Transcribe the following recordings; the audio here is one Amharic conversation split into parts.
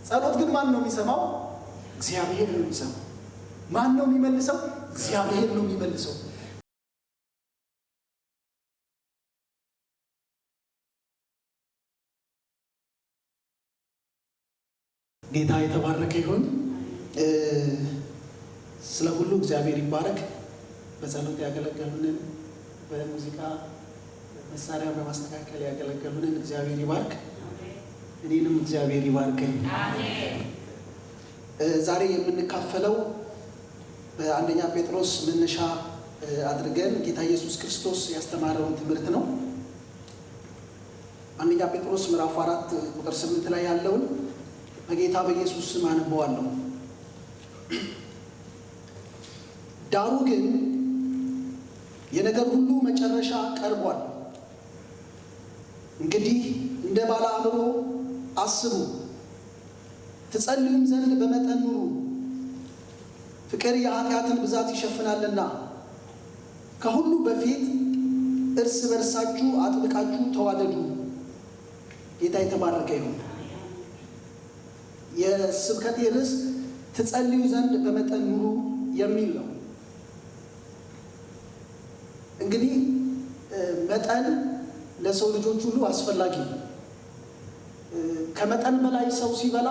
ጸሎት ግን ማን ነው የሚሰማው? እግዚአብሔር ነው የሚሰማው። ማን ነው የሚመልሰው? እግዚአብሔር ነው የሚመልሰው። ጌታ የተባረከ ይሁን። ስለ ሁሉ እግዚአብሔር ይባረክ። በጸሎት ያገለገሉንን፣ በሙዚቃ መሳሪያ በማስተካከል ያገለገሉንን እግዚአብሔር ይባርክ። እኔንም እግዚአብሔር ይባርከኝ። ዛሬ የምንካፈለው በአንደኛ ጴጥሮስ መነሻ አድርገን ጌታ ኢየሱስ ክርስቶስ ያስተማረውን ትምህርት ነው። አንደኛ ጴጥሮስ ምዕራፍ 4 ቁጥር 8 ላይ ያለውን በጌታ በኢየሱስ ስም አነበዋለሁ። ዳሩ ግን የነገር ሁሉ መጨረሻ ቀርቧል። እንግዲህ እንደ ባለ አእምሮ አስቡ፣ ትጸልዩም ዘንድ በመጠን ኑሩ። ፍቅር የኃጢአትን ብዛት ይሸፍናልና። ከሁሉ በፊት እርስ በርሳችሁ አጥብቃችሁ ተዋደዱ። ጌታ የተባረከ ይሁን። የስብከቴ ርዕስ ትጸልዩ ዘንድ በመጠን ኑሩ የሚል ነው። እንግዲህ መጠን ለሰው ልጆች ሁሉ አስፈላጊ ነው። ከመጠን በላይ ሰው ሲበላ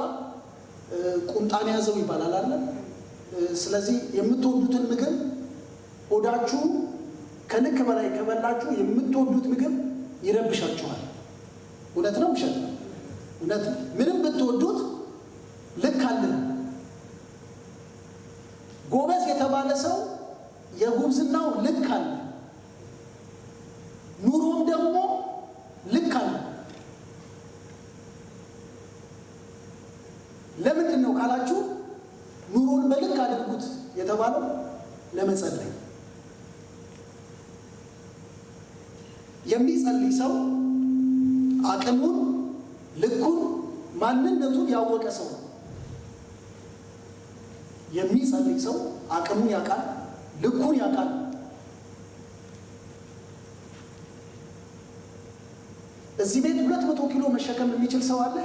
ቁንጣን ያዘው ይባላል አይደል? ስለዚህ የምትወዱትን ምግብ ሆዳችሁ ከልክ በላይ ከበላችሁ የምትወዱት ምግብ ይረብሻችኋል። እውነት ነው ውሸት ነው? እውነት ነው። ምንም ብትወዱት ልክ አለ። ጎበዝ የተባለ ሰው የጉብዝናው ልክ አለ። ኑሮም ደግሞ ልክ አለ። ለምንድን ነው ካላችሁ ኑሮን በልክ አድርጉት የተባለው ለመጸለይ። የሚጸልይ ሰው አቅሙን፣ ልኩን፣ ማንነቱን ያወቀ ሰው ነው። የሚጸልይ ሰው አቅሙን ያውቃል፣ ልኩን ያውቃል። እዚህ ቤት 200 ኪሎ መሸከም የሚችል ሰው አለ?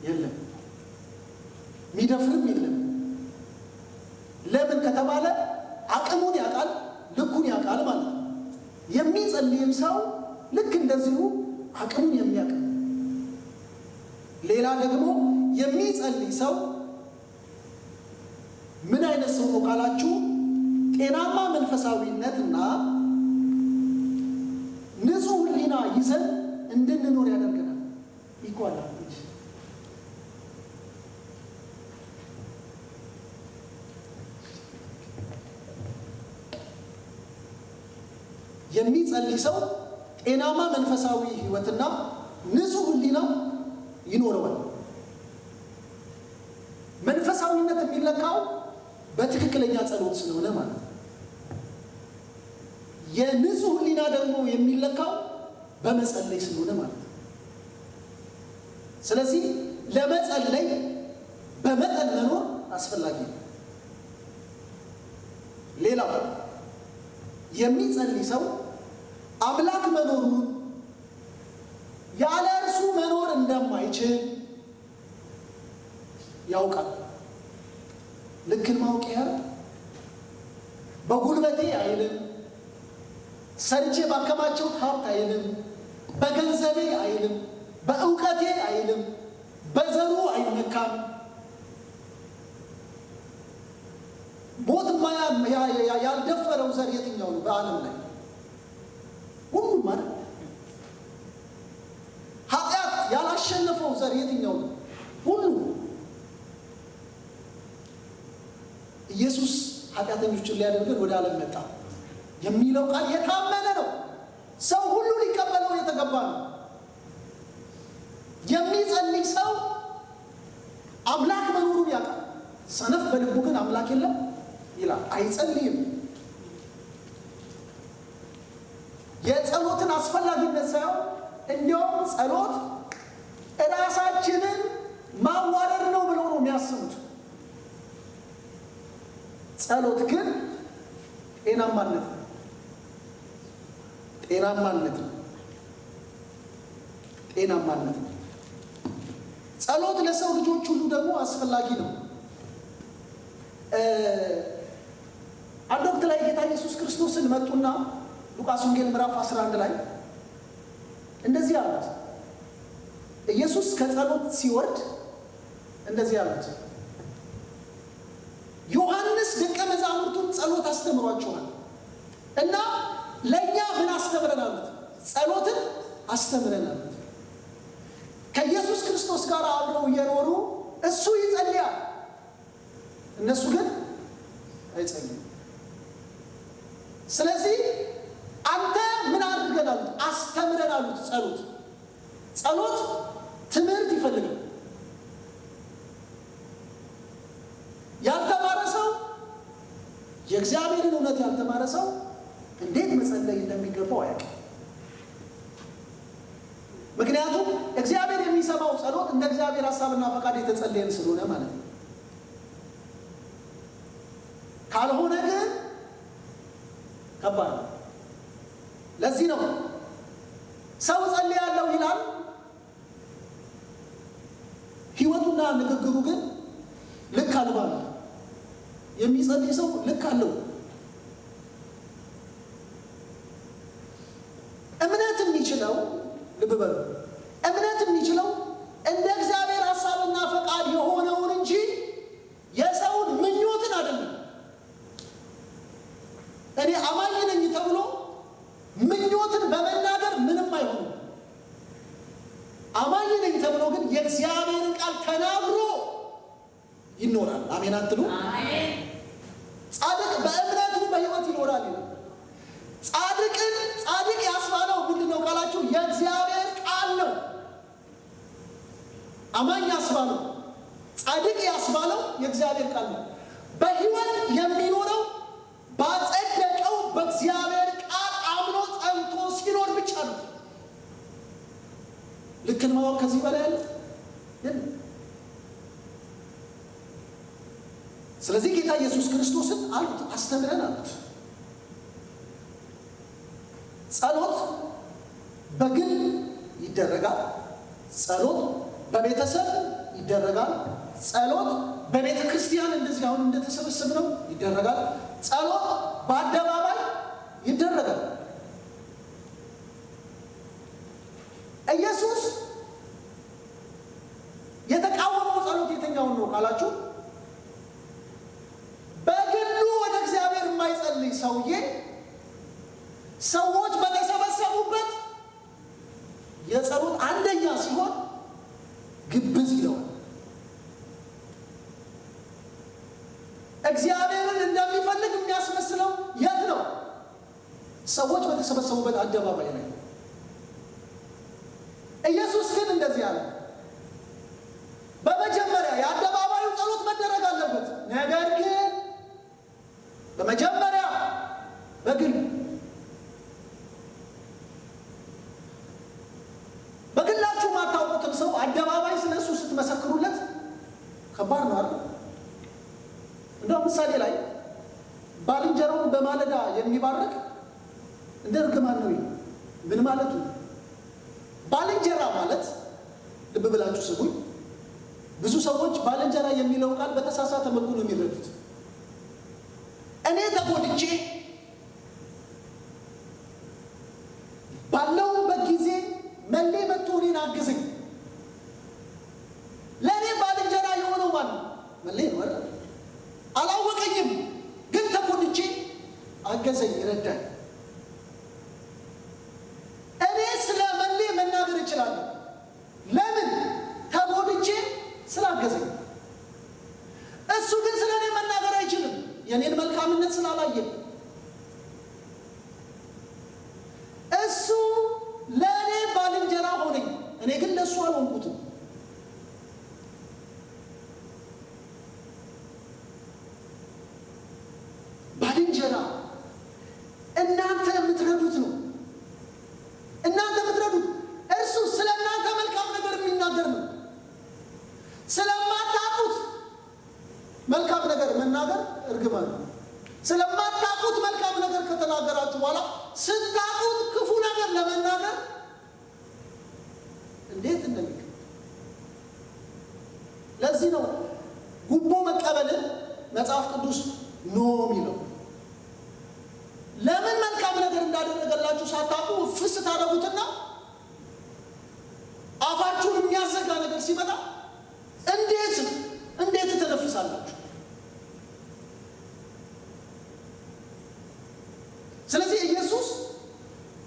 የለም። የሚደፍርም የለም። ለምን ከተባለ አቅሙን ያውቃል፣ ልኩን ያውቃል ማለት ነው። የሚጸልይም ሰው ልክ እንደዚሁ አቅሙን የሚያውቅ። ሌላ ደግሞ የሚጸልይ ሰው ምን አይነት ሰው ነው ካላችሁ ጤናማ መንፈሳዊነትና ንጹህ ሕሊና ይዘን እንድንኖር ያደርገናል። ይቆላል የሚጸልይ ሰው ጤናማ መንፈሳዊ ሕይወትና ንጹህ ሕሊና ይኖረዋል። መንፈሳዊነት የሚለካው በትክክለኛ ጸሎት ስለሆነ ማለት ነው። የንጹህ ሕሊና ደግሞ የሚለካው በመጸለይ ስለሆነ ማለት ነው። ስለዚህ ለመጸለይ በመጠን መኖር አስፈላጊ ነው። ሌላው የሚጸልይ ሰው አምላክ መኖሩን ያለ እርሱ መኖር እንደማይችል ያውቃል። ልክን ማውቂያ በጉልበቴ አይልም፣ ሰርቼ ባከማቸው ሀብት አይልም፣ በገንዘቤ አይልም፣ በእውቀቴ አይልም፣ በዘሩ አይነካም። ሞት ያልደፈረው ዘር የትኛው ነው በዓለም ላይ? ሁሉም ማለት ኃጢአት ያላሸነፈው ዘር የትኛው ነው? ሁሉም። ኢየሱስ ኃጢአተኞችን ሊያደርገን ወደ ዓለም መጣ የሚለው ቃል የታመነ ነው። ሰው ሁሉ ሊቀበለው የተገባ ነው። የሚጸልይ ሰው አምላክ መኖሩን ያውቃል። ሰነፍ በልቡ ግን አምላክ የለም ይላል፣ አይጸልይም። የጸሎትን አስፈላጊነት ሳይሆን እንዲያውም ጸሎት ራሳችንን ማዋረድ ነው ብለው ነው የሚያስቡት። ጸሎት ግን ጤናማነት ነው። ጤናማነት ነው። ጤናማነት ነው። ጸሎት ለሰው ልጆች ሁሉ ደግሞ አስፈላጊ ነው። አንድ ወቅት ላይ ጌታ ኢየሱስ ክርስቶስን መጡና ሉቃስ ወንጌል ምዕራፍ 11 ላይ እንደዚህ አሉት። ኢየሱስ ከጸሎት ሲወርድ እንደዚህ አሉት፣ ዮሐንስ ደቀ መዛሙርቱን ጸሎት አስተምሯቸዋል እና ለእኛ ምን አስተምረን አሉት? ጸሎትን አስተምረን አሉት። ከኢየሱስ ክርስቶስ ጋር አብረው እየኖሩ እሱ ይጸልያል፣ እነሱ ግን አይጸልዩም። ስለዚህ አንተ ምን አድርገን አሉት? አስተምረን አሉት። ጸሎት ትምህርት ይፈልጋል። ያልተማረ ሰው የእግዚአብሔርን እውነት ያልተማረ ሰው እንዴት መጸለይ እንደሚገባው አያውቅም። ምክንያቱም እግዚአብሔር የሚሰማው ጸሎት እንደ እግዚአብሔር ሐሳብና ፈቃድ የተጸለየን ስለሆነ ማለት ነው። ካልሆነ ግን ከባድ ነው። ለዚህ ነው ሰው ጸልያለሁ ይላል፣ ሕይወቱና ንግግሩ ግን ልክ አልባ ነው። የሚጸልይ ሰው ልክ አለው። እምነት የሚችለው ልብ በሉ፣ እምነት የሚችለው እንደ እግዚአብሔር ሐሳብና ፈቃድ የሆነውን እንጂ የሰውን ምኞትን አይደለም። እኔ አማኝ ነኝ ተብሎ ምኞትን በመናገር ምንም አይሆንም። አማኝ ነኝ ተብሎ ግን የእግዚአብሔርን ቃል ተናግሮ ይኖራል። አሜን አትሉ? አሜን። ጻድቅ በእምነቱ በሕይወት ይኖራል ይላል። ጻድቅ ያስባለው ምንድን ነው ካላችሁ የእግዚአብሔር ቃል ነው። አማኝ ያስባለው፣ ጻድቅ ያስባለው የእግዚአብሔር ቃል ነው። በሕይወት የሚኖረው ባጸደቀው በእግዚአብሔር ቃል አምኖ ጸንቶ ሲኖር ብቻ ነው። ልክን ማወቅ ከዚህ በላይ ያለ። ስለዚህ ጌታ ኢየሱስ ክርስቶስን አሉት፣ አስተምረን አሉት። ጸሎት በግል ይደረጋል። ጸሎት በቤተሰብ ይደረጋል። ጸሎት በቤተ ክርስቲያን እንደዚህ አሁን እንደተሰበሰብነው ይደረጋል። ጸሎት በአደባባይ ይደረጋል። ኢየሱስ የተቃወመው ጸሎት የትኛውን ነው ካላችሁ በግሉ ወደ እግዚአብሔር የማይጸልይ ሰውዬ ሰዎች በተሰበሰቡበት የጸሎት አንደኛ ሲሆን ግብዝ ይለዋል። እግዚአብሔርን እንደሚፈልግ የሚያስመስለው የት ነው? ሰዎች በተሰበሰቡበት አደባባይ ላይ። ኢየሱስ ግን እንደዚህ አለ፣ በመጀመሪያ የአደባባዩ ጸሎት መደረግ አለበት። ነገር ግን በመጀመሪያ በግል በግላችሁ ማታውቁትን ሰው አደባባይ ስለሱ ስትመሰክሩለት ከባድ ነው አይደል? እንደው ምሳሌ ላይ ባልንጀራውን በማለዳ የሚባርክ እንደ እርግማን ነው። ምን ማለቱ? ባልንጀራ ማለት ልብ ብላችሁ ስሙኝ። ብዙ ሰዎች ባልንጀራ የሚለው ቃል በተሳሳተ መልኩ ነው የሚረዱት። እኔ ተጎድቼ ባለውበት ጊዜ መሌ መጥቶ እኔን አግዘኝ። ለእኔ ባልንጀራ የሆነው ማን ነው? መሌ ነው አይደል? አላወቀኝም፣ ግን ተጎድቼ አገዘኝ፣ ረዳኝ። እኔ ስለ መሌ መናገር እችላለሁ። ለምን? ተጎድቼ ስላገዘኝ። እሱ ግን ስለ እኔ መናገር አይችልም፣ የእኔን መልካምነት ስላላየ። እሱ ለእኔ ባልንጀራ ሆነኝ፣ እኔ ግን ለእሱ አልሆንኩትም። ባልንጀራ እናንተ የምትረዱት ነው። እናንተ የምትረዱት እርሱ ስለ እናንተ መልካም ነገር የሚናገር ነው። ስለማታውቁት መልካም ነገር መናገር እርግማን ነው። ስለማታውቁት መልካም ነገር ከተናገራችሁ በኋላ ስታውቁት ክፉ ነገር ለመናገር እንዴት እንደሚገባ ለዚህ ነው ጉቦ መቀበልን መጽሐፍ ቅዱስ ኖ የሚለው። ለምን መልካም ነገር እንዳደረገላችሁ ሳታውቁ ፍስ ታደርጉትና አፋችሁን የሚያዘጋ ነገር ሲመጣ እንዴት ተነፍሳላችሁ? ስለዚህ ኢየሱስ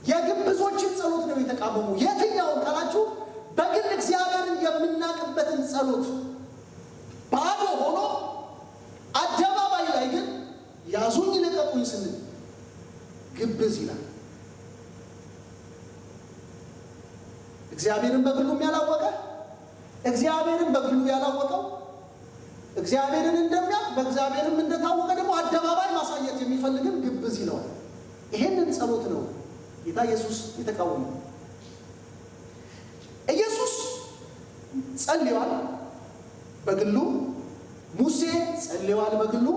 የግብዞችን ጸሎት ነው የተቃወሙ። የትኛውን ካላችሁ በግል እግዚአብሔርን የምናቅበትን ጸሎት ባዶ ሆኖ አደባባይ ላይ ግን ያዙኝ ልቀቁኝ ስንል ግብዝ ይላል። እግዚአብሔርን በግሉ ያላወቀ እግዚአብሔርን በግሉ ያላወቀው እግዚአብሔርን እንደሚያውቅ በእግዚአብሔርም እንደታወቀ ደግሞ አደባባይ ማሳየት የሚፈልግን ግብዝ ይለዋል። ይሄንን ጸሎት ነው ጌታ ኢየሱስ የተቃወመው። ኢየሱስ ጸልዮአል በግሉ፣ ሙሴ ጸልዮአል በግሉ፣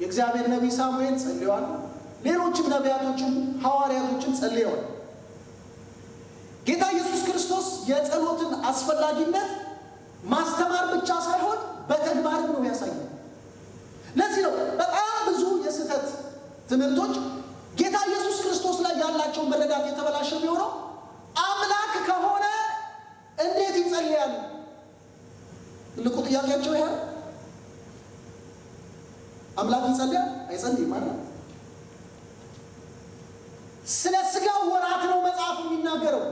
የእግዚአብሔር ነቢይ ሳሙኤል ጸልዮአል፣ ሌሎችም ነቢያቶችም ሐዋርያቶችም ጸልየዋል። ጌታ ኢየሱስ ክርስቶስ የጸሎትን አስፈላጊነት ማስተማር ብቻ ሳይሆን በተግባርም ነው ያሳየው። ለዚህ ነው በጣም ብዙ የስህተት ትምህርቶች ጌታ ኢየሱስ ክርስቶስ ላይ ያላቸው መረዳት የተበላሸ ቢሆነው አምላክ ከሆነ እንዴት ይጸልያል? ትልቁ ጥያቄያቸው ይሄ አምላክ ይጸልያል አይጸልይም ማለት ነው። ስለ ሥጋው ወራት ነው መጽሐፍ የሚናገረው።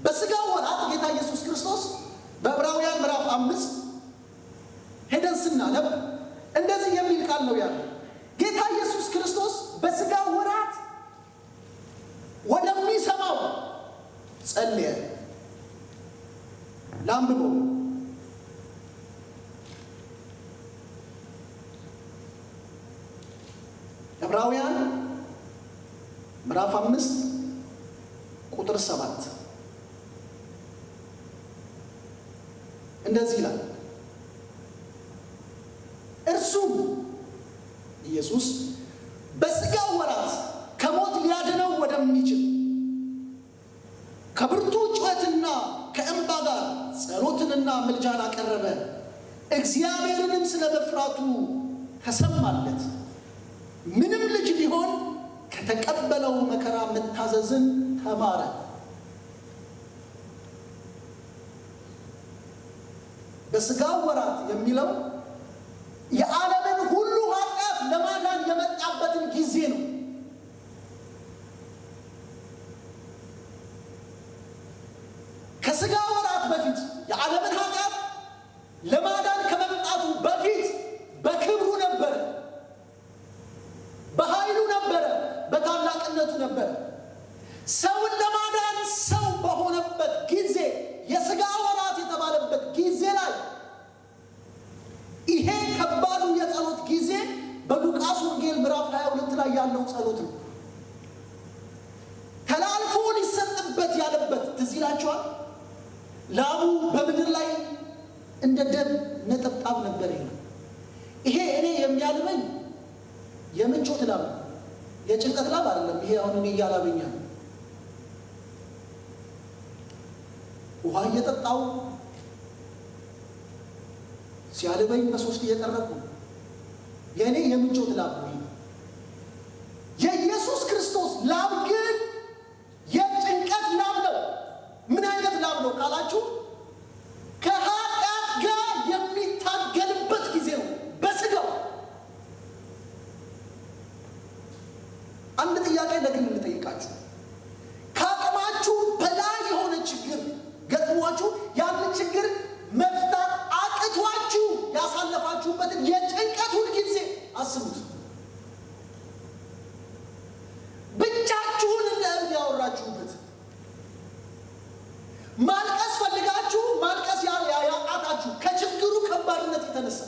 በሥጋው ወራት ጌታ ኢየሱስ ክርስቶስ በዕብራውያን ምዕራፍ 5 ሄደን ስናነብ እንደዚህ የሚል ቃል ነው ያለው። ጌታ ኢየሱስ ክርስቶስ በሥጋው ወራት ወደሚሰማው ጸልየ። ላንብበው። ዕብራውያን ምዕራፍ 5 ቁጥር 7 እንደዚህ ይላል። እርሱም ኢየሱስ በሥጋው ወራት ከሞት ሊያድነው ወደሚችል ከብርቱ ጩኸትና ከእንባ ጋር ጸሎትንና ምልጃን አቀረበ። እግዚአብሔርንም ስለ መፍራቱ ተሰማለት። ምንም ልጅ ቢሆን ከተቀበለው መከራ መታዘዝን ተማረ። በሥጋው ወራት የሚለው የዓለምን ሁሉ ኃጢአት ለማዳን የመጣበትን ጊዜ ነው። ከሥጋ ወራት በፊት የዓለምን ኃጢአት ለማዳን ከመምጣቱ በፊት በክብሩ ነበረ፣ በኃይሉ ነበረ፣ በታላቅነቱ ነበረ። ሰውን ለማዳን ሰው በሆነበት ጊዜ የሥጋ ወራት የተባለበት ጊዜ ላይ ይሄ ከባዱ የጸሎት ጊዜ በሉቃስ ወንጌል ምዕራፍ 22 ላይ ያለው ጸሎት ነው። ተላልፎ ሊሰጥበት ያለበት ትዝ ይላችኋል። ላቡ በምድር ላይ እንደ ደም ነጠብጣብ ነበር ይላል። ይሄ እኔ የሚያልበኝ የምቾት ላብ ነው፣ የጭንቀት ላብ አይደለም። ይሄ አሁን እኔ እያላበኛ ነው። ውሃ እየጠጣው ሲያልበኝ በሶስት እየቀረቁ የእኔ የምቾት ላብ ነው። የኢየሱስ ክርስቶስ ላብ ግን የጭንቀት ላብ ነው። ምን አይነት ላብ ነው ካላችሁ ከኃጢአት ጋር የሚታገልበት ጊዜ ነው በሥጋው። አንድ ጥያቄ ለግል ልጠይቃችሁ። ከአቅማችሁ በላይ የሆነ ችግር ገጥሟችሁ ያንን ችግር መፍታት አቅቷችሁ ያሳለፋችሁበትን የጭንቀቱን ጊዜ አስቡት። ብቻችሁን እንደ እብድ ያወራችሁበት፣ ማልቀስ ፈልጋችሁ ማልቀስ ያቃታችሁ ከችግሩ ከባድነት የተነሳ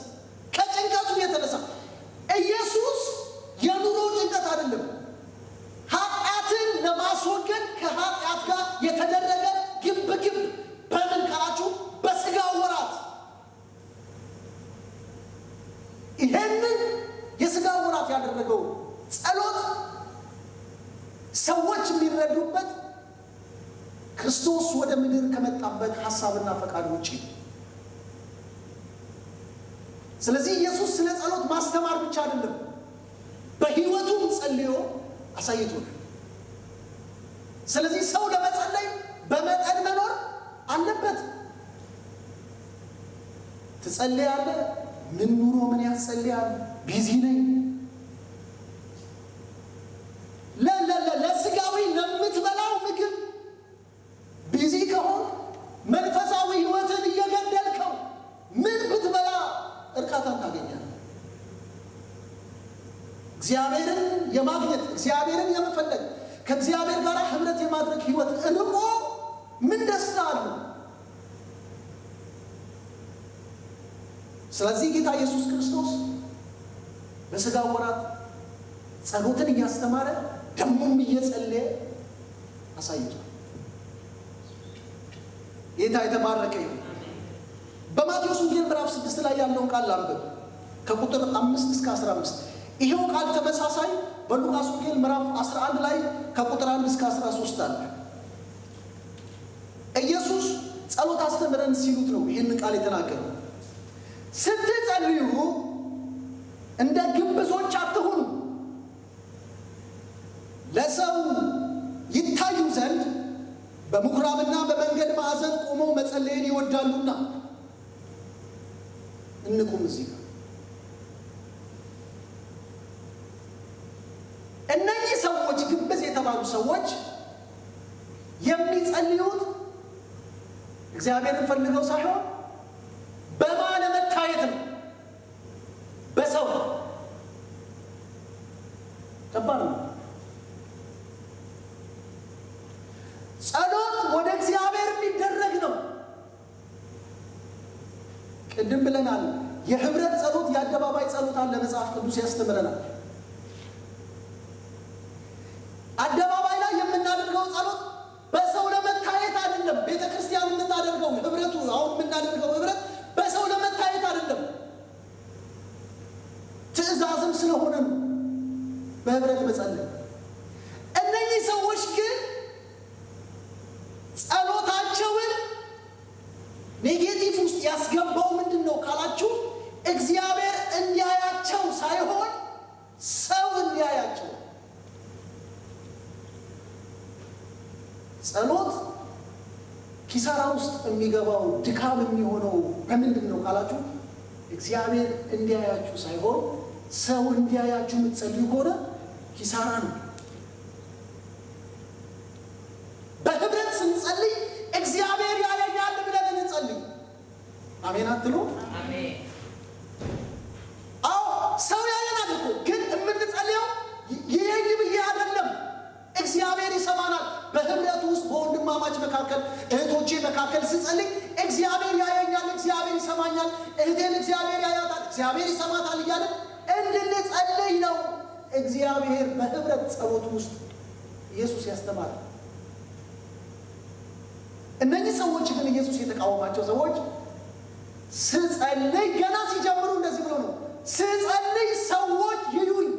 ከጭንቀቱ የተነሳ። ኢየሱስ የኑሮ ጭንቀት አይደለም፣ ኃጢአትን ለማስወገድ ከኃጢአት ጋር የተደረገ ግብግብ በምን ካላችሁ በሥጋ ወራት። ይሄንን የሥጋ ወራት ያደረገው ጸሎት ሰዎች የሚረዱበት ክርስቶስ ወደ ምድር ከመጣበት ሐሳብና ፈቃድ ውጪ። ስለዚህ ኢየሱስ ስለ ጸሎት ማስተማር ብቻ አይደለም፣ በሕይወቱም ጸልዮ አሳይቶናል። ስለዚህ ሰው ለመጸለይ በመጠን መኖር አለበት። ትጸልያለህ? ምን ኑሮ ምን ያጸልያል? ቢዚ ነኝ። ለስጋዊ ለምትበላው ምግብ ቢዚ ከሆን መንፈሳዊ ሕይወትን እየገደልከው ምን ብትበላ እርካታን ታገኛለህ? እግዚአብሔርን የማግኘት እግዚአብሔርን የመፈለግ ከእግዚአብሔር ጋር ህብረት የማድረግ ሕይወት እርቆ ምን ደስታ አለው? ስለዚህ ጌታ ኢየሱስ ክርስቶስ በሥጋ ወራት ጸሎትን እያስተማረ ደሞም እየጸለየ አሳይቷል። ጌታ የተባረከ ይሁን። በማቴዎስ ወንጌል ምዕራፍ 6 ላይ ያለውን ቃል አንብብ፣ ከቁጥር 5 እስከ 15። ይሄው ቃል ተመሳሳይ በሉቃስ ወንጌል ምዕራፍ 11 ላይ ከቁጥር 1 እስከ 13 አለ። ኢየሱስ ጸሎት አስተምረን ሲሉት ነው ይህን ቃል የተናገረው። ስትጸልዩ እንደ ግብዞች አትሁኑ፣ ለሰው ይታዩ ዘንድ በምኩራብና በመንገድ ማዕዘን ቆመው መጸለይን ይወዳሉና። እንቁም እዚህ ጋር እነዚህ ሰዎች ግብዝ የተባሉ ሰዎች የሚጸልዩት እግዚአብሔርን ፈልገው ሳይሆን በማን ለመታየት ነው? በሰው። ከባድ ነው። ጸሎት ወደ እግዚአብሔር የሚደረግ ነው። ቅድም ብለናል፣ የህብረት ጸሎት፣ የአደባባይ ጸሎት አለ። መጽሐፍ ቅዱስ ያስተምረናል። አደባባይ ላይ የምናደርገው ጸሎት በሰው ለመታየት አይደለም። ቤተ ክርስቲያን የምናደርገው ህብረቱ፣ አሁን የምናደርገው ህብረት በሰው ለመታየት አይደለም፣ ትእዛዝም ስለሆነ ነው በህብረት መጸለይ። እነዚህ ሰዎች ግን ጸሎታቸውን ኔጌቲቭ ውስጥ ያስገባው ምንድን ነው ካላችሁ፣ እግዚአብሔር እንዲያያቸው ሳይሆን ሰው እንዲያያቸው። ጸሎት ኪሳራ ውስጥ የሚገባው ድካም የሚሆነው በምንድን ነው ካላችሁ፣ እግዚአብሔር እንዲያያችሁ ሳይሆን ሰው እንዲያያችሁ የምትጸልዩ ከሆነ ኪሳራ ነው። በህብረት ስንጸልይ እግዚአብሔር ያየኛል ብለን እንጸልይ። አሜን አትሉ? አዎ ሰው ያየናል እኮ፣ ግን የምንጸልየው ይሄን ብዬ አይደለም። እግዚአብሔር ይሰማናል። በህብረቱ ውስጥ በወንድማማች መካከል እህቶቼ መካከል ስጸልይ እግዚአብሔር ያየኛል፣ እግዚአብሔር ይሰማኛል፣ እህቴን እግዚአብሔር ያያታል፣ እግዚአብሔር ይሰማታል እያለን እንድንጸልይ ነው እግዚአብሔር በህብረት ጸሎት ውስጥ ኢየሱስ ያስተማራል። እነዚህ ሰዎች ግን ኢየሱስ የተቃወማቸው ሰዎች ስጸልይ ገና ሲጀምሩ እንደዚህ ብሎ ነው፣ ስጸልይ ሰዎች ይዩኝ።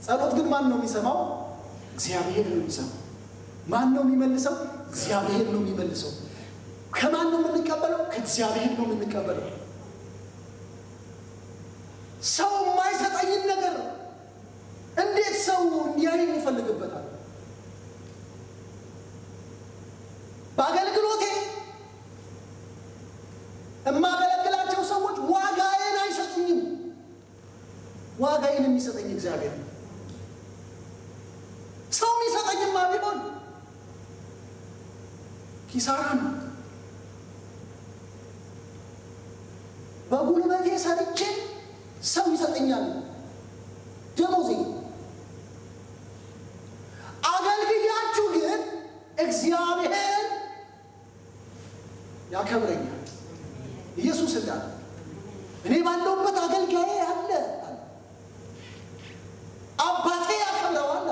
ጸሎት ግን ማን ነው የሚሰማው? እግዚአብሔር ነው የሚሰማው። ማን ነው የሚመልሰው? እግዚአብሔር ነው የሚመልሰው። ከማን ነው የምንቀበለው? ከእግዚአብሔር ነው የምንቀበለው። ሰው የማይሰጠኝን ነገር እንዴት ሰው እንዲያየኝ ይፈልግበታል? በአገልግሎቴ የማገለግላቸው ሰዎች ዋጋዬን አይሰጡኝም። ዋጋዬን የሚሰጠኝ እግዚአብሔር ነው። ሰው የሚሰጠኝማ ቢሆን ኪሳራ ነው። በጉልበቴ ሰርቼ ሰው ይሰጠኛል ደሞዜ። አገልግያችሁ ግን እግዚአብሔር ያከብረኛል። ኢየሱስ እንዳለ እኔ ባለሁበት አገልጋዬ አለ፣ አባቴ ያከብረዋል አለ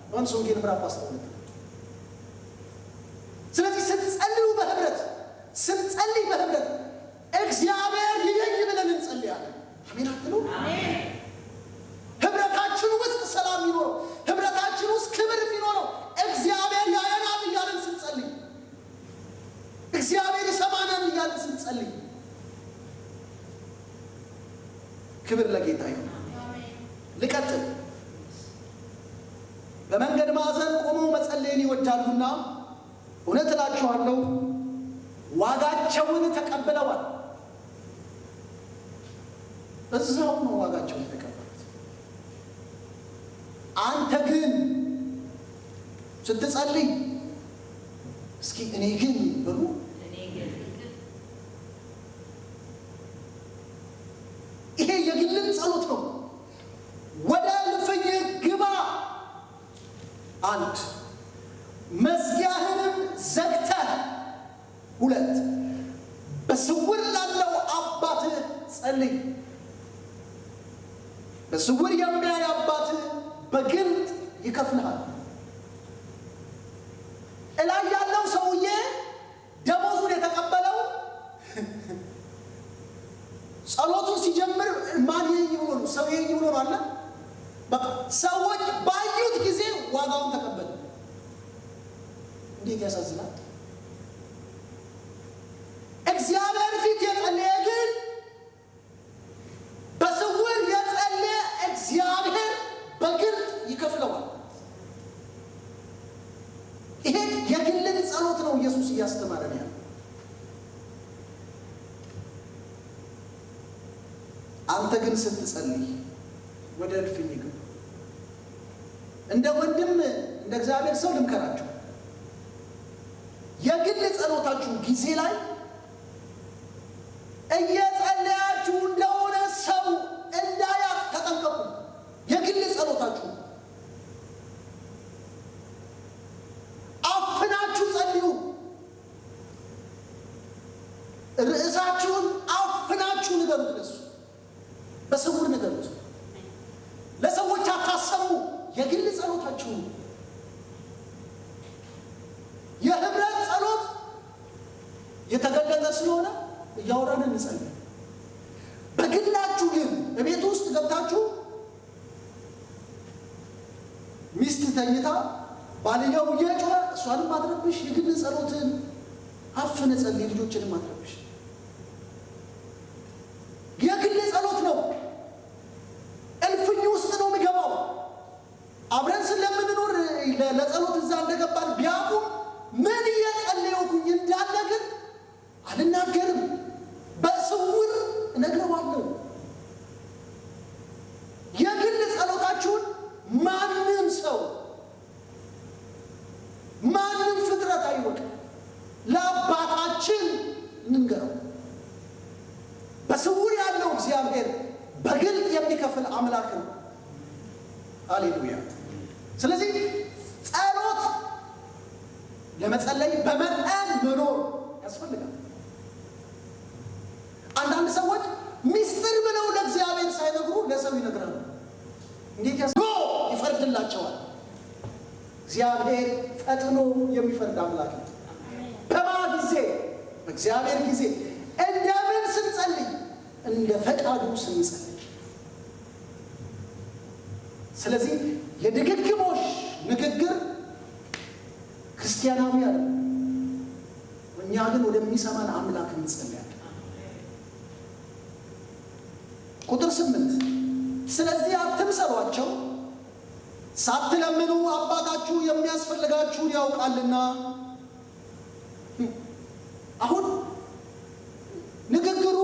ዮሐንስ ወንጌል ምዕራፍ 12። ስለዚህ ስትጸልዩ በህብረት ስንጸልይ በህብረት እግዚአብሔር ይለኝ ብለን እንጸልያለን። አሜን አትሉ? ህብረታችን ውስጥ ሰላም የሚኖረው ህብረታችን ውስጥ ክብር የሚኖረው እግዚአብሔር ክብር ለጌታ ይሁን። ልቀጥል። በመንገድ ማዕዘን ቆመው መጸለይን ይወዳሉና እውነት እላችኋለሁ ዋጋቸውን ተቀብለዋል። እዛው ነው ዋጋቸውን ተቀበሉት። አንተ ግን ስትጸልይ እስኪ እኔ ግን በሉ። ይሄ የግል ጸሎት ነው። ወደ እልፍኝ ግባ፣ አንድ መዝጊያህንም ዘግተህ፣ ሁለት በስውር ላለው አባትህ ጸልይ። በስውር የሚያይ አባትህ በግልጥ ይከፍልሃል። እላይ ያለው ሰውዬ ደሞዙን የተቀበለው ጸሎቱን ሲጀምር ማን ይሄኝ ብሎ ነው? ሰው ይሄኝ ብሎ ነው አለ። በቃ ሰዎች ባዩት ጊዜ ዋጋውን ተቀበለ። እንዴት ያሳዝናል! እግዚአብሔር ፊት የጸለየ ግን በስውር የጸለየ እግዚአብሔር በግልጥ ይከፍለዋል። ይሄ የግልን ጸሎት ነው ኢየሱስ እያስተማረን ያለው። አንተ ግን ስትጸልይ ወደ እልፍኝ ግባ። እንደ ወንድም እንደ እግዚአብሔር ሰው ልምከራችሁ፣ የግል ጸሎታችሁ ጊዜ ላይ እየጸለያችሁ እንደሆነ ሰው እንዳያቅ ተጠንቀቁ። የግል ጸሎታችሁ አፍናችሁ ጸልዩ። ርዕሳችሁን አፍናችሁ ንገሩት። ለሱ በስውር ንገሩት። ለሰዎች አታሰሙ። የግል ጸሎታችሁ የህብረት ጸሎት የተገለጠ ስለሆነ እያወራን እንጸልይ። በግላችሁ ግን በቤት ውስጥ ገብታችሁ ሚስት ተኝታ ባልየው እየጮኸ እሷንም አትረብሽ። የግል ጸሎትን አፍነ ጸልይ። ልጆችንም አትረብሽ። የግል ጸሎት ነው። እልፍኝ ውስጥ ነው የሚገባው። አብረን ስለምንኖር ለጸሎት እዛ እንደገባን ቢያውቁ ምን እየጸለይኩኝ እንዳለ ግን አልናገርም። በስውር እነግረዋለሁ። የግል ጸሎታችሁን ማንም ሰው ማንም ፍጥረት አይወቅ። ለአባታችን እንንገረው። በስውር ያለው እግዚአብሔር በግልጥ የሚከፍል አምላክ ነው። ሃሌሉያ። ስለዚህ ጸሎት ለመጸለይ በመጠን መኖር ያስፈልጋል። አንዳንድ ሰዎች ሚስጥር ብለው ለእግዚአብሔር ሳይነግሩ ለሰው ይነግራሉ። እንዴት ይፈርድላቸዋል። እግዚአብሔር ፈጥኖ የሚፈርድ አምላክ ነው። በማን ጊዜ? በእግዚአብሔር ጊዜ። እንደምን ስንጸልይ? እንደ ፈቃዱ ስንጸልይ። ስለዚህ የድግግሞሽ ንግግር ክርስቲያናዊ አለ። እኛ ግን ወደሚሰማን አምላክ እንጸልያለን። ቁጥር 8 ስለዚህ አትምሰሏቸው፣ ሳትለምኑ አባታችሁ የሚያስፈልጋችሁን ያውቃልና። አሁን ንግግሩ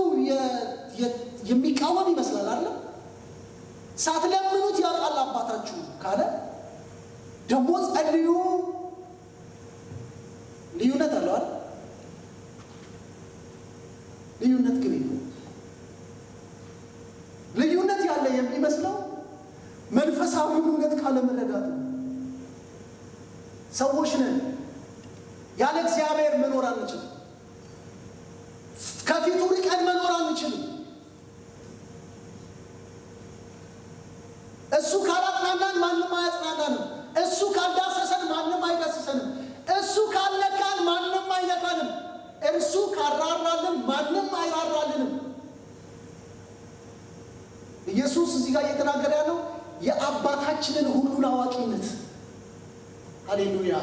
የሚቃወም ይመስላል አለ። ሳትለምኑት ያውቃል አባታችሁ ካለ ደግሞ ጸልዩ። ልዩነት አለው አይደል? ልዩነት ግን ነው። ልዩነት ያለ የሚመስለው መንፈሳዊ እውነት ካለ መረዳት ነው። ሰዎች ነን። ያለ እግዚአብሔር መኖር አንችልም። ከፊቱ ርቀን መኖር አንችልም። እሱ ካላጽናናን ማንም አያጽናናንም። እሱ ካልዳሰሰን ማንም አይዳሰሰንም። እሱ ካልነካን ማንም አይነካንም። እርሱ ካራራልን ማንም አይራራልንም። ኢየሱስ እዚህ ጋር እየተናገረ ያለው የአባታችንን ሁሉን አዋቂነት። ሃሌሉያ።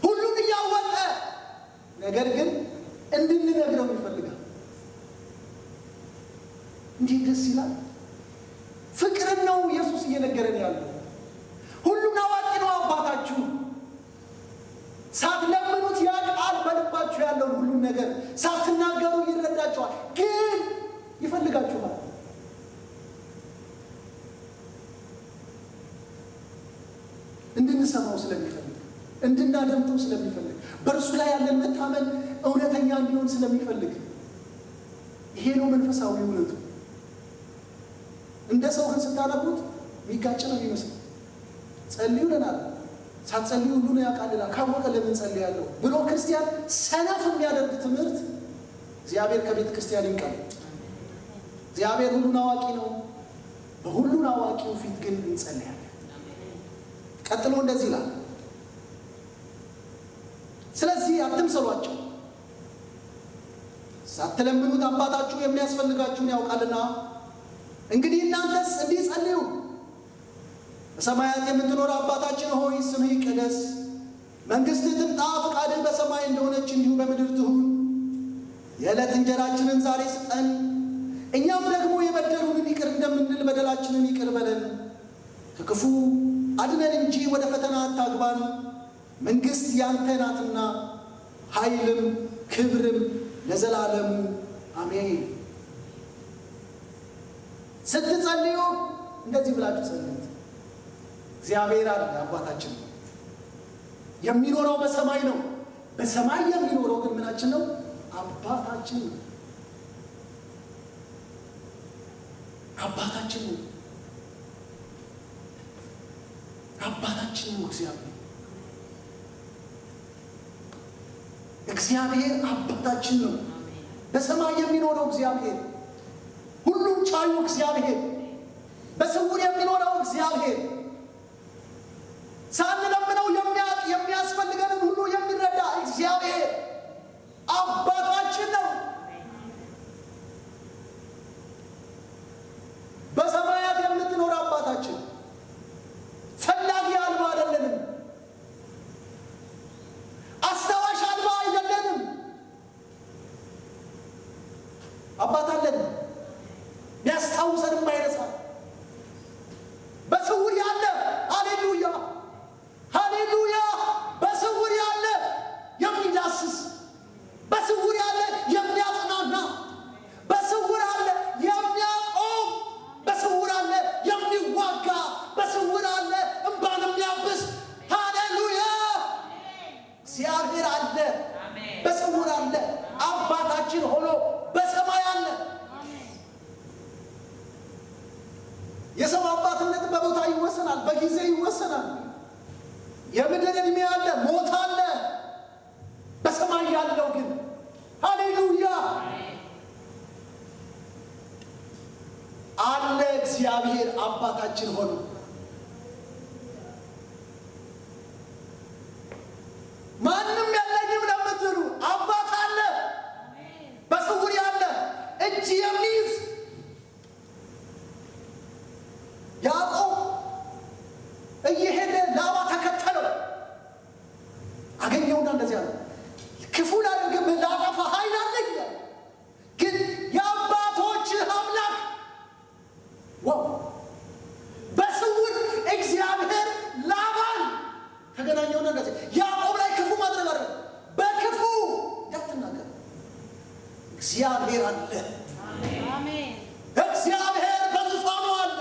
ሁሉን እያወቀ ነገር ግን እንድንነግረው ይፈልጋል። እንዴት ደስ ይላል! እየነገረን ያለው። ሁሉን አዋቂ ነው አባታችሁ። ሳትለምኑት ያውቃል በልባችሁ ያለውን ሁሉን ነገር። ሳትናገሩ ይረዳችኋል፣ ግን ይፈልጋችኋል። እንድንሰማው ስለሚፈልግ፣ እንድናደምጠው ስለሚፈልግ፣ በእርሱ ላይ ያለን መታመን እውነተኛ እንዲሆን ስለሚፈልግ። ይሄ ነው መንፈሳዊ እውነቱ። እንደ ሰው ግን ስታነቡት የሚጋጭ ነው የሚመስለው። ጸልዩ ይለናል፣ ሳትጸልዩ ሁሉን ያውቃልላል። ካወቀ ለምን ጸልያለሁ ብሎ ክርስቲያን ሰነፍ የሚያደርግ ትምህርት እግዚአብሔር ከቤተ ክርስቲያን ይንቀል። እግዚአብሔር ሁሉን አዋቂ ነው። በሁሉን አዋቂው ፊት ግን እንጸልያለን። ቀጥሎ እንደዚህ ይላል፣ ስለዚህ አትምሰሏቸው፣ ሳትለምኑት አባታችሁ የሚያስፈልጋችሁን ያውቃልና። እንግዲህ እናንተስ እንዲህ ጸልዩ፣ በሰማያት የምትኖር አባታችን ሆይ ስምህ ይቀደስ፣ መንግሥትህ ትምጣ፣ ፈቃድህ በሰማይ እንደሆነች እንዲሁ በምድር ትሁን። የዕለት እንጀራችንን ዛሬ ስጠን፣ እኛም ደግሞ የበደሉንን ይቅር እንደምንል በደላችንን ይቅር በለን፣ ከክፉ አድነን እንጂ ወደ ፈተና አታግባን፣ መንግሥት ያንተ ናትና ኃይልም ክብርም ለዘላለሙ አሜን። ስትጸልዩ እንደዚህ ብላችሁ ጸልዩት። እግዚአብሔር አለ አባታችን ነው። የሚኖረው በሰማይ ነው። በሰማይ የሚኖረው ግን ምናችን ነው? አባታችን ነው። አባታችን ነው። አባታችን ነው እግዚአብሔር። እግዚአብሔር አባታችን ነው። በሰማይ የሚኖረው እግዚአብሔር፣ ሁሉም ቻዩ እግዚአብሔር፣ በስውር የሚኖረው እግዚአብሔር፣ ሳንለምነው የሚያውቅ የሚያስፈልገንን ሁሉ የሚረዳ እግዚአብሔር አባታችን ነው። በሰማያት የምትኖር አባታችን ፈላጊ አልባ አይደለንም። አስታዋሽ አልባ አይደለንም። አባት አለን፣ ቢያስታውሰንም አይረሳ። በስውር ያለ ሃሌሉያ ሃሌሉያ፣ በስውር ያለ የሚዳስስ፣ በስውር ያለ የሚያጽናና፣ በስውር አለ የሚያቆም፣ በስውር አለ የሚዋጋ፣ በስውር አለ እንባን የሚያብስ። ሃሌሉያ! እግዚአብሔር አለ፣ በስውር አለ፣ አባታችን ሆኖ በሰማይ አለ። የሰው አባትነት በቦታ ይወሰናል፣ በጊዜ ይወሰናል። የምድር ዕድሜ አለ፣ ሞት አለ። በሰማይ ያለው ግን ሃሌሉያ አለ። እግዚአብሔር አባታችን ሆኖ ማንም የለኝም ለምትሉ አባት አለ፣ በስውር ያለ እጅ የሚይዝ። ያዕቆብ እየሄደ ላባ ተከተለው፣ አገኘውና እንደዚህ አለ፣ ክፉ ላደርግብህ ላጠፋ ኃይል አለኝ፣ ግን የአባቶችህ አምላክ በስውር እግዚአብሔር ላባን ተገናኘውና እንደዚህ ያዕቆብ ላይ ክፉ ማድረግ አለ። በክፉ እንዳትናገር፣ እግዚአብሔር አለ። እግዚአብሔር በዙፋኑ አለ።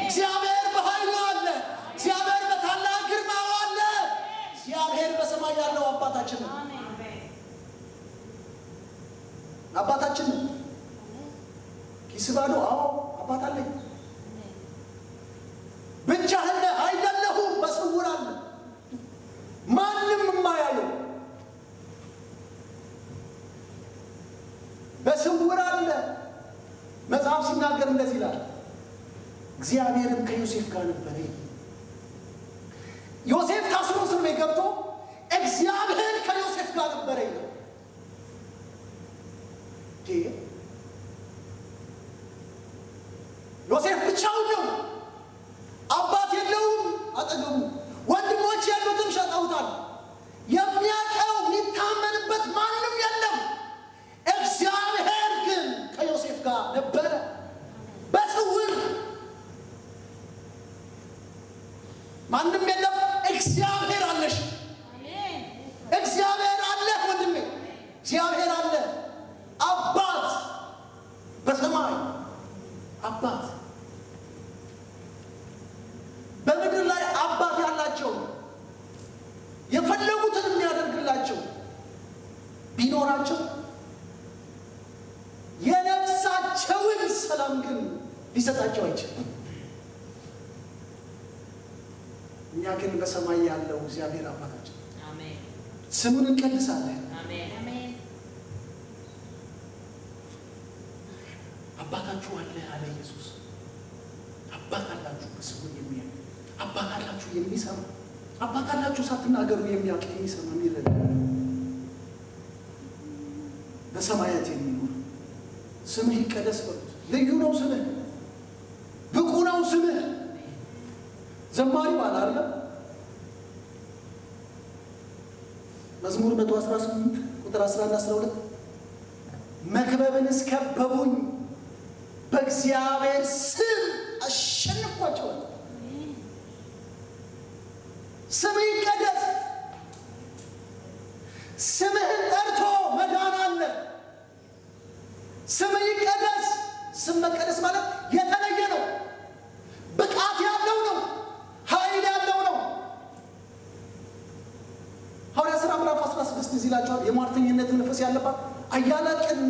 እግዚአብሔር በኃይሉ አለ። እግዚአብሔር በታላቅ ግርማው አለ። እግዚአብሔር በሰማይ ያለው አባታችን ነው። አባታችን ነው። ኪስ ባዶ? አዎ አባት አለኝ። ብቻህን አይደለሁም፣ በስውር አለ፣ ማንም የማያየው በስውር አለ። መጽሐፍ ሲናገር እንደዚህ ይላል፣ እግዚአብሔርም ከዮሴፍ ጋር ነበረ። ዮሴፍ ታስሮ እስር ቤት ገብቶ እግዚአብሔር ከዮሴፍ ጋር ነበረ ይላል። ዮሴፍ ብቻውን ነው፣ አባት የለውም አጠገቡ። ወንድሞች ያሉትም ሸጠውታል። የሚያውቀው የሚታመንበት ማንም የለም። እግዚአብሔር ግን ከዮሴፍ ጋር ነበረ በስውር። ቢኖራቸው የነፍሳቸውን ሰላም ግን ሊሰጣቸው አይችልም። እኛ ግን በሰማይ ያለው እግዚአብሔር አባታችን አሜን ስሙን እንቀድሳለን። አሜን አባታችሁ አለ አለ ኢየሱስ። አባት አላችሁ በስሙ የሚያይ አባት አላችሁ የሚሰማ አባት አላችሁ ሳትናገሩ የሚያውቅ የሚሰማ የሚረዳ በሰማያት የሚኖር ስምህ ይቀደስ በሉት። ልዩ ነው ስምህ፣ ብቁ ነው ስምህ። ዘማሪው አለ አይደል መዝሙር 118 ቁጥር 11-12 መክበብን እስከበቡኝ በእግዚአብሔር ስም አሸነፍኳቸዋል። ስምህ ይቀደስ። ስምህን ጠርቶ መዳን አለ። ስምህ ይቀደስ። ስም መቀደስ ማለት የተለየ ነው፣ ብቃት ያለው ነው፣ ኃይል ያለው ነው። ሐዋርያት ሥራ ምዕራፍ 16 እዚህ ይላቸዋል። የሟርተኝነት መንፈስ ያለባት አያሌ ቀን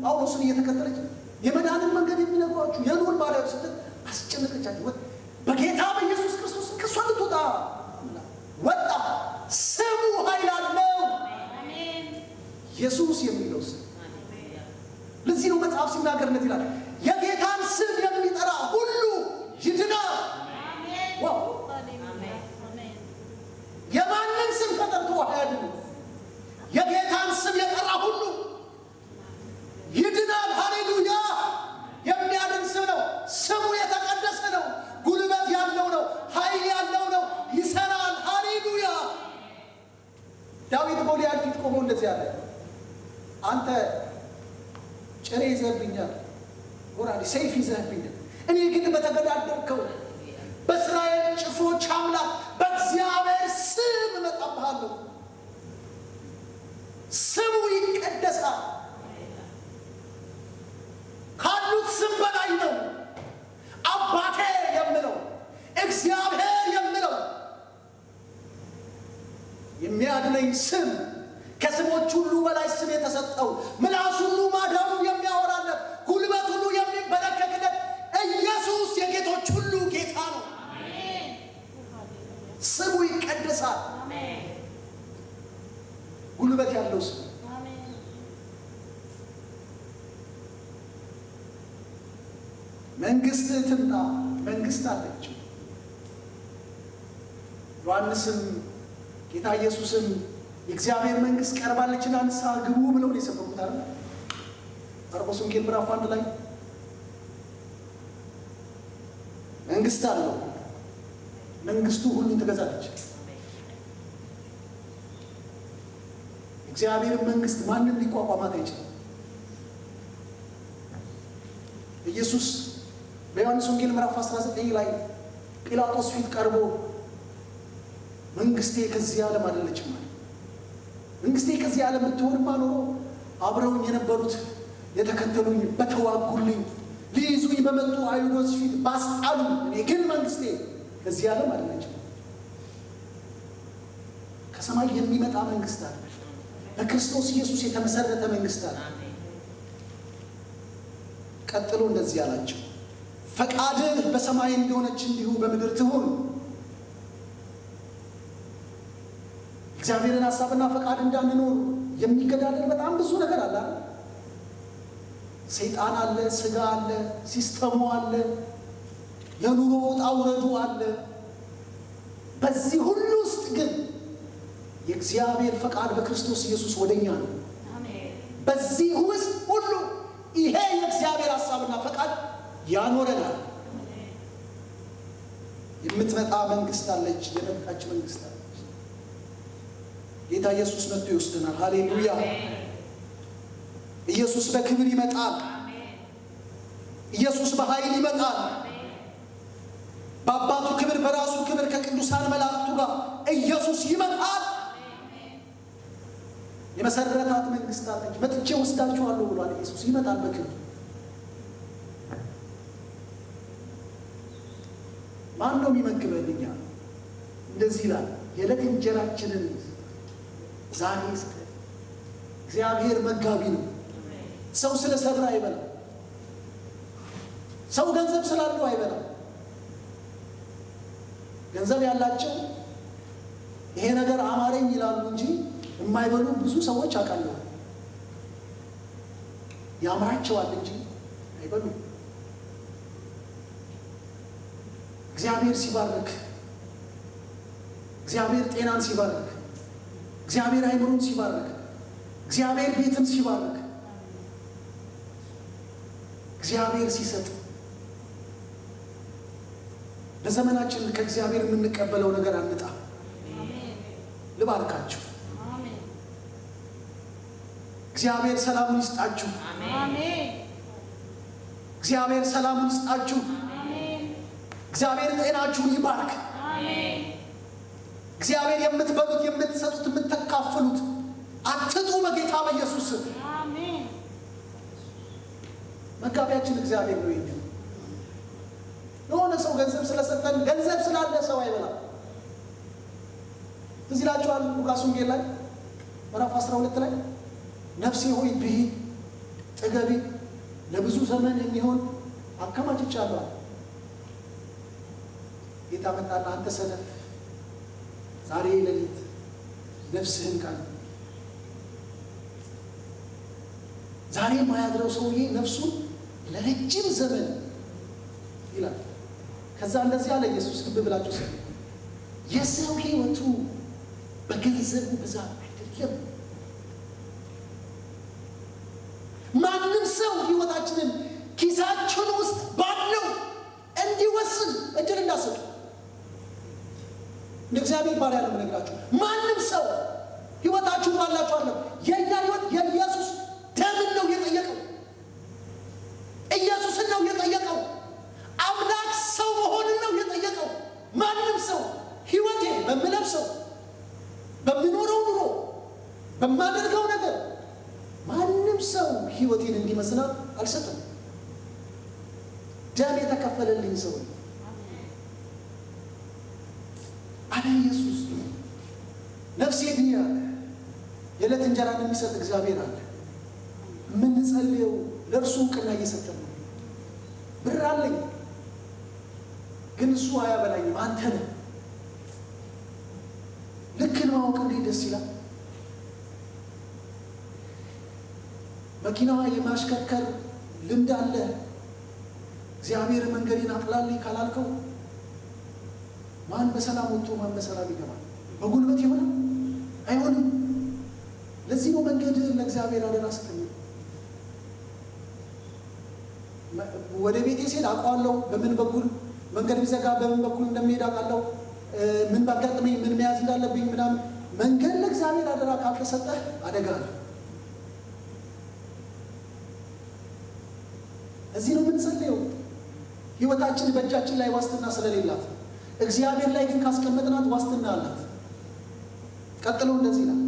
ጳውሎስን እየተከተለች የመዳንን መንገድ የሚነግሯችሁ የልዑል ባሪያዎች ስትል አስጨነቀቻቸው። በጌታ በኢየሱስ ክርስቶስ ከእሷ ልትወጣ ወጣ። ስሙ ኃይል አለው። ኢየሱስ የሚለው ስም ለዚህ ነው መጽሐፍ ሲናገርነት ይላል የጌታን ስም የሚጠራ ሁሉ ይድናል። ዋው! የማንን ስም ተጠርቶ አያድንም? የጌታን ስም የጠራ ሁሉ ይድናል። ሃሌሉያ! የሚያድን ስም ነው። ስሙ የተቀደሰ ነው። ጉልበት ያለው ነው። ኃይል ያለው ነው። ይሰራል። ሃሌሉያ! ዳዊት ጎልያድ ፊት ቆሞ እንደዚህ አለ፣ አንተ ጭሬ ይዘህብኛል፣ ጎራዴ ሰይፍ ይዘህብኛል፣ እኔ ግን በተገዳደርከው በእስራኤል ጭፍሮች አምላክ በእግዚአብሔር ስም እመጣብሃለሁ። ስሙ ይቀደሳል። ካሉት ስም በላይ ነው። አባቴ የምለው እግዚአብሔር የምለው የሚያድነኝ ስም ከስሞች ሁሉ በላይ ስም የተሰጠው ምላስ ሁሉ ማዳኑ የሚያወራለት ጉልበት ሁሉ የሚበረከክለት ኢየሱስ የጌቶች ሁሉ ጌታ ነው። ስሙ ይቀደሳል። ጉልበት ያለው ስም መንግስት ትምጣ፣ መንግስት አለች። ዮሐንስም ጌታ ኢየሱስም የእግዚአብሔር መንግስት ቀርባለችና ንስሐ ግቡ ብለው ነው የሰበኩት አይደል? ማርቆስ ወንጌል ምዕራፍ 1 ላይ መንግስት አለው፣ መንግስቱ ሁሉን ትገዛለች። እግዚአብሔር መንግስት ማንም ሊቋቋማት አይችልም። ኢየሱስ በዮሐንስ ወንጌል ምዕራፍ 19 ላይ ጲላጦስ ፊት ቀርቦ መንግስቴ ከዚህ ዓለም አይደለችም ማለት መንግስቴ ከዚህ ዓለም ብትሆንማ ኖሮ አብረውኝ የነበሩት የተከተሉኝ በተዋጉልኝ ሊይዙኝ በመጡ አይሁዶች ፊት ባስጣሉ፣ እኔ ግን መንግስቴ ከዚህ ዓለም አይደለችም። ከሰማይ የሚመጣ መንግስት አለ። በክርስቶስ ኢየሱስ የተመሰረተ መንግስት አለ። ቀጥሎ እንደዚህ አላቸው፣ ፈቃድህ በሰማይ እንደሆነች እንዲሁ በምድር ትሁን። እግዚአብሔርን ሐሳብና ፈቃድ እንዳንኖር የሚገዳደር በጣም ብዙ ነገር አለ። ሰይጣን አለ፣ ስጋ አለ፣ ሲስተሙ አለ፣ የኑሮ ውጣ ውረዱ አለ። በዚህ ሁሉ ውስጥ ግን የእግዚአብሔር ፈቃድ በክርስቶስ ኢየሱስ ወደኛ ነው። በዚህ ውስጥ ሁሉ ይሄ የእግዚአብሔር ሐሳብና ፈቃድ ያኖረናል። የምትመጣ መንግስት አለች፣ የመጣች መንግስት አለች። ጌታ ኢየሱስ መጥቶ ይወስደናል። ሃሌሉያ! ኢየሱስ በክብር ይመጣል። ኢየሱስ በኃይል ይመጣል። በአባቱ ክብር፣ በራሱ ክብር ከቅዱሳን መላእክቱ ጋር ኢየሱስ ይመጣል። የመሰረታት መንግስት አለች። መጥቼ ወስዳችኋለሁ ብሏል ኢየሱስ። ይመጣል በክብር። ማን ነው የሚመግበልኛ? እንደዚህ ይላል፣ የዕለት እንጀራችንን ዛሬ ስጠን። እግዚአብሔር መጋቢ ነው። ሰው ስለሰራ አይበላም። ሰው ገንዘብ ስላለው አይበላም። ገንዘብ ያላቸው ይሄ ነገር አማረኝ ይላሉ እንጂ የማይበሉ ብዙ ሰዎች አውቃለሁ። ያምራቸዋል እንጂ አይበሉም። እግዚአብሔር ሲባርክ፣ እግዚአብሔር ጤናን ሲባርክ፣ እግዚአብሔር አይምሮን ሲባርክ፣ እግዚአብሔር ቤትን ሲባርክ፣ እግዚአብሔር ሲሰጥ በዘመናችን ከእግዚአብሔር የምንቀበለው ነገር አንጣ። ልባርካችሁ። እግዚአብሔር ሰላሙን ይስጣችሁ። እግዚአብሔር ሰላሙን ይስጣችሁ። እግዚአብሔር ጤናችሁን ይባርክ። እግዚአብሔር የምትበሉት የምትሰጡት የምትካፈሉት አትጡ በጌታ በኢየሱስ ስም። መጋቢያችን እግዚአብሔር ነው። ይሄ የሆነ ሰው ገንዘብ ስለሰጠን ገንዘብ ስላለ ሰው አይበላም። ትዝ ይላችኋል ሉቃስ ወንጌል ላይ ምዕራፍ 12 ላይ ነፍሴ ሆይ ብይ ጥገቢ ለብዙ ዘመን የሚሆን አከማችቻለሁ። ጌታ መጣና አንተ ሰነፍ ዛሬ ሌሊት ነፍስህን ቃል ዛሬ ማያድረው ሰውዬ ነፍሱን ለረጅም ዘመን ይላል። ከዛ እንደዚህ አለ ኢየሱስ። ልብ ብላችሁ ሰሙ። የሰው ሕይወቱ በገንዘቡ ብዛት አይደለም። ማንም ሰው ሕይወታችንን ኪሳችን ውስጥ ባለው እንዲወስን እድል እንዳሰጡ እንደ እግዚአብሔር ባሪያ ነው የምነግራችሁ። ማንም ሰው ሕይወታችሁን ባላችሁ አለ። የእኛ ሕይወት የኢየሱስ ደምን ነው የጠየቀው። ኢየሱስን ነው የጠየቀው። አምላክ ሰው መሆንን ነው የጠየቀው። ማንም ሰው ሕይወቴ በምለብሰው በምኖረው ኑሮ በማደርገው ነገር ማንም ሰው ሕይወቴን እንዲመስላ አልሰጠም። ደም የተከፈለልኝ ሰው አለ ኢየሱስ። ነፍሴ ግን ያለ የዕለት እንጀራን የሚሰጥ እግዚአብሔር አለ። የምንጸልየው ለእርሱ እውቅና እየሰጠን ነው። ብር አለኝ ግን እሱ አያበላኝም። አንተ ነህ። ልክን ማወቅ እንዴት ደስ ይላል። መኪናዋ የማሽከርከር ልምድ አለ። እግዚአብሔር መንገዴን አቅላልኝ ካላልከው ማን በሰላም ወጥቶ ማን በሰላም ይገባል? በጉልበት ይሆናል? አይሆንም። ለዚህ ነው መንገድ ለእግዚአብሔር አደራ ስጠኝ። ወደ ቤቴ ስሄድ አውቀዋለሁ በምን በኩል መንገድ ቢዘጋ በምን በኩል እንደሚሄድ አውቃለሁ። ምን ባጋጥመኝ ምን መያዝ እንዳለብኝ ምናምን። መንገድ ለእግዚአብሔር አደራ ካልተሰጠህ አደጋ ነው። እዚህ ነው የምንጸልየው። ሕይወታችን በእጃችን ላይ ዋስትና ስለሌላት፣ እግዚአብሔር ላይ ግን ካስቀመጥናት ዋስትና አላት። ቀጥሎ እንደዚህ ይላል፣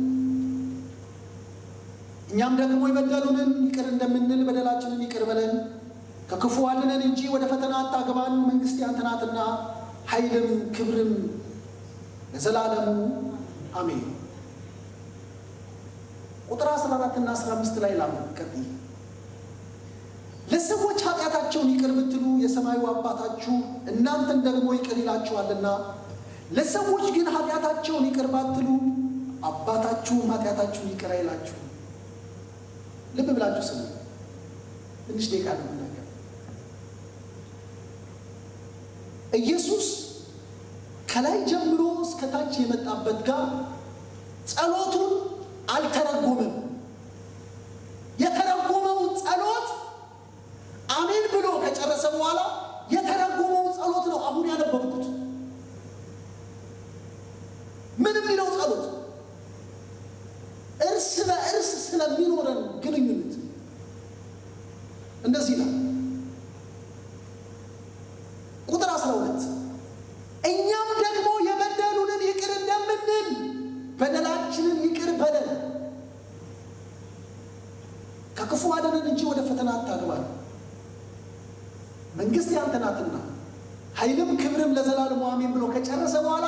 እኛም ደግሞ የበደሉንን ይቅር እንደምንል በደላችንን ይቅር በለን፣ ከክፉ አድነን እንጂ ወደ ፈተና አታግባን፣ መንግሥት ያንተ ናትና ኃይልም ክብርም ለዘላለሙ አሜን። ቁጥር 14 እና 15 ላይ ቀጥይ። ለሰዎች ኃጢአታቸውን ይቅር ብትሉ የሰማዩ አባታችሁ እናንተን ደግሞ ይቅር ይላችኋልና፣ ለሰዎች ግን ኃጢአታቸውን ይቅር ባትሉ አባታችሁም ኃጢአታችሁን ይቅር አይላችሁ። ልብ ብላችሁ ስሙ። ትንሽ ደቂቃ ነው የምናገር። ኢየሱስ ከላይ ጀምሮ እስከ ታች የመጣበት ጋር ጸሎቱን አልተረጎመም። የተረጎመው ጸሎት አሜን ብሎ ከጨረሰ በኋላ የተረጎመው ጸሎት ነው አሁን ያነበብኩት። ምን የሚለው ጸሎት? እርስ በእርስ ስለሚኖረን ግንኙነት እንደዚህ ነው። ቁጥር 12 እኛም ደግሞ የበደሉንን ይቅር እንደምንል በደላችንን ይቅር በለን፣ ከክፉ አድነን እንጂ ወደ ፈተና አታግባን፣ መንግሥት ያንተ ናትና ኃይልም ክብርም ለዘላለሙ አሜን ብሎ ከጨረሰ በኋላ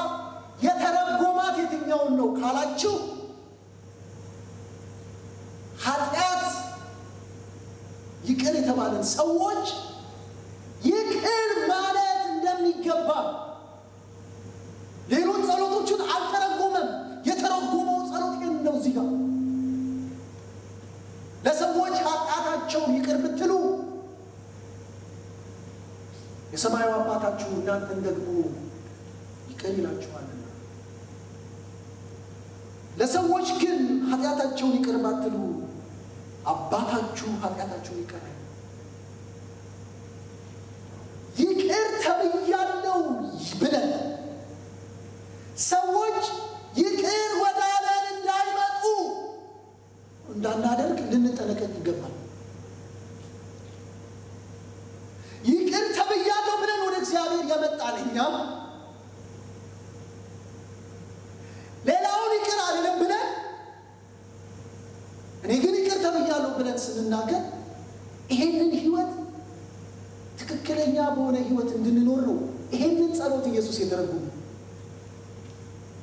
የተረጎማት የትኛውን ነው ካላችሁ ይቅር የተባለን ሰዎች ይቅር ማለት እንደሚገባ ሌሎች ጸሎቶችን አልተረጎመም። የተረጎመው ጸሎት ይሄን ነው። እዚህ ጋር ለሰዎች ኃጢአታቸውን ይቅር ብትሉ የሰማዩ አባታችሁ እናንተን ደግሞ ይቅር ይላችኋልና። ለሰዎች ግን ኃጢአታቸውን ይቅር ባትሉ አባታችሁ ኃጢአታቸውን ይቅር አይልም። ይቅር ተብያለሁ ብለን ሰዎች ይቅር ወዳለን እንዳይመጡ እንዳናደርግ ልንጠነቀቅ ይገባል። ይቅር ተብያለሁ ብለን ወደ እግዚአብሔር የመጣን እኛም ሌላውን ይቅር አልልም ብለን እኔ ግን ይቅር ተብያለሁ ብለን ስንናገር ይሄንን ህይወት ትክክለኛ በሆነ ህይወት እንድንኖር ነው ይሄንን ጸሎት ኢየሱስ የተረጎመው።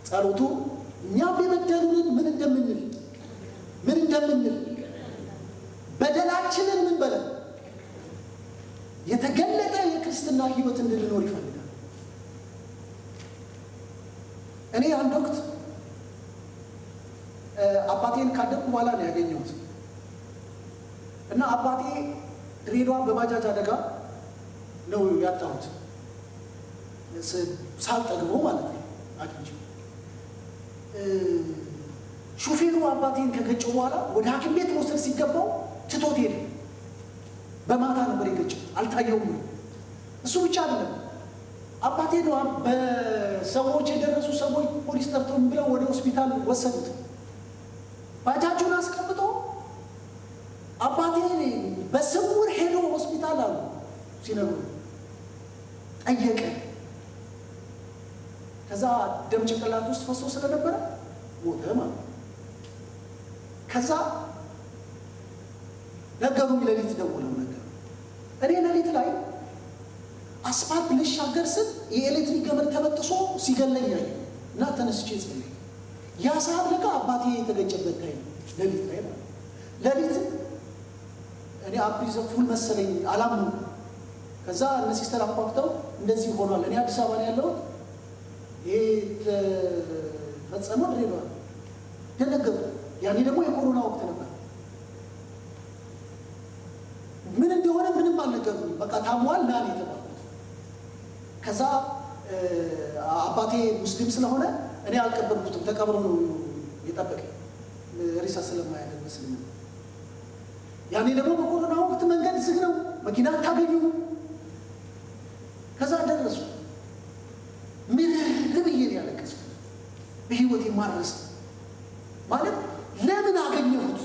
ጸሎቱ እኛም የበደሉንን ምን እንደምንል በደላችንን ምን በለን የተገለጠ የክርስትና ህይወት እንድንኖር ይፈልጋል። እኔ አንድ ወቅት አባቴን ካደኩ በኋላ ነው ያገኘሁት እና አባቴ ድሬዳዋ በባጃጅ አደጋ ነው ያጣሁት። ሳልጠግበው ማለት ነው አግኝቼ ሹፌሩ አባቴን ከገጨው በኋላ ወደ ሐኪም ቤት መውሰድ ሲገባው ትቶት ሄደ። በማታ ነበር የገጨው፣ አልታየውም። እሱ ብቻ አይደለም አባቴ ነው በሰዎች የደረሱ ሰዎች ፖሊስ ጠርተው ብለው ወደ ሆስፒታል ወሰዱት። ባጃጁን አስቀምጦ አባቴ በስውር ሄዶ ሆስፒታል አሉ ሲነግሩ ጠየቀ። ከዛ ደም ጭንቅላት ውስጥ ፈሶ ስለነበረ ሞተ ማለት ነው። ከዛ ነገሩኝ። ሌሊት ደውለው ነገሩ እኔ ሌሊት ላይ አስፋልት ልሻገር ስል የኤሌክትሪክ ገመድ ተበጥሶ ሲገለኝ ያየሁ እና ተነስቼ ጸለይኩ። ያ ሰዓት ለካ አባቴ የተገጨበት ታይም ሌሊት ላይ ማለት ሌሊት እኔ አብሪዘፉል መሰለኝ አላምኑ። ከዛ እነ ሲስተር አቋቁተው እንደዚህ ሆኗል። እኔ አዲስ አበባ ነው ያለሁት። ይሄ ፈጸመ ድሬዳዋ ደነገጡ። ያኔ ደግሞ የኮሮና ወቅት ነበር። ምን እንደሆነ ምንም አልነገሩኝም። በቃ ታሟል ና ነው የተባልኩት። ከዛ አባቴ ሙስሊም ስለሆነ እኔ አልቀበርኩትም። ተቀብሮ ነው የጠበቀኝ ሪሳ ስለማያደርግ መስልም። ያኔ ደግሞ በኮሮና ወቅት መንገድ ዝግ ነው፣ መኪና አታገኙ። ከዛ ደረሱ። ምርር ብዬ ነው ያለቀስኩት። በህይወቴ ማረስ ማለት ለምን አገኘሁት?